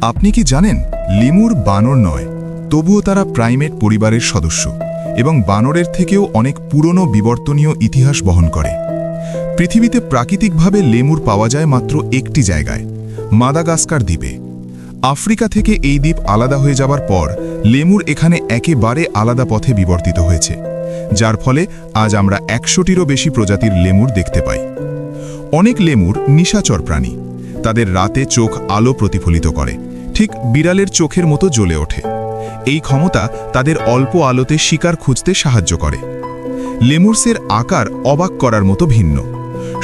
আপনি কি জানেন লেমুর বানর নয়, তবুও তারা প্রাইমেট পরিবারের সদস্য এবং বানরের থেকেও অনেক পুরনো বিবর্তনীয় ইতিহাস বহন করে। পৃথিবীতে প্রাকৃতিকভাবে লেমুর পাওয়া যায় মাত্র একটি জায়গায়, মাদাগাস্কার দ্বীপে। আফ্রিকা থেকে এই দ্বীপ আলাদা হয়ে যাবার পর লেমুর এখানে একেবারে আলাদা পথে বিবর্তিত হয়েছে, যার ফলে আজ আমরা ১০০টিরও বেশি প্রজাতির লেমুর দেখতে পাই। অনেক লেমুর নিশাচর প্রাণী, তাদের রাতে চোখ আলো প্রতিফলিত করে, ঠিক বিড়ালের চোখের মতো জ্বলে ওঠে। এই ক্ষমতা তাদের অল্প আলোতে শিকার খুঁজতে সাহায্য করে। লেমুরসের আকার অবাক করার মতো ভিন্ন।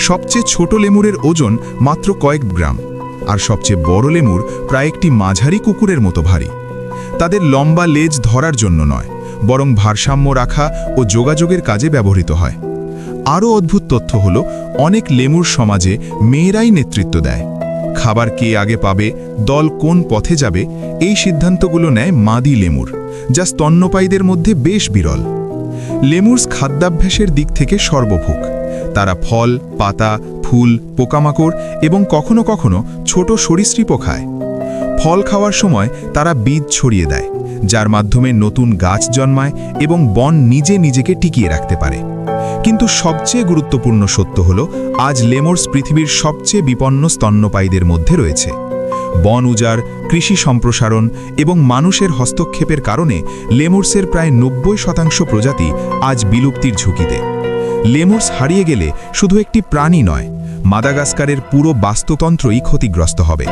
সবচেয়ে ছোট লেমুরের ওজন মাত্র কয়েক গ্রাম, আর সবচেয়ে বড় লেমুর প্রায় একটি মাঝারি কুকুরের মতো ভারী। তাদের লম্বা লেজ ধরার জন্য নয়, বরং ভারসাম্য রাখা ও যোগাযোগের কাজে ব্যবহৃত হয়। আরও অদ্ভুত তথ্য হল, অনেক লেমুর সমাজে মেয়েরাই নেতৃত্ব দেয়। খাবার কে আগে পাবে, দল কোন পথে যাবে, এই সিদ্ধান্তগুলো নেয় মাদি লেমুর, যা স্তন্যপায়ীদের মধ্যে বেশ বিরল। লেমুরস খাদ্যাভ্যাসের দিক থেকে সর্বভুক। তারা ফল, পাতা, ফুল, পোকামাকড় এবং কখনো কখনো ছোট সরীসৃপও খায়। ফল খাওয়ার সময় তারা বীজ ছড়িয়ে দেয়, যার মাধ্যমে নতুন গাছ জন্মায় এবং বন নিজে নিজেকে টিকিয়ে রাখতে পারে। কিন্তু সবচেয়ে গুরুত্বপূর্ণ সত্য হল, আজ লেমুরস পৃথিবীর সবচেয়ে বিপন্ন স্তন্যপায়ীদের মধ্যে রয়েছে। বন উজাড়, কৃষি সম্প্রসারণ এবং মানুষের হস্তক্ষেপের কারণে লেমুরসের প্রায় ৯০% প্রজাতি আজ বিলুপ্তির ঝুঁকিতে। লেমুরস হারিয়ে গেলে শুধু একটি প্রাণী নয়, মাদাগাস্কারের পুরো বাস্তুতন্ত্রই ক্ষতিগ্রস্ত হবে।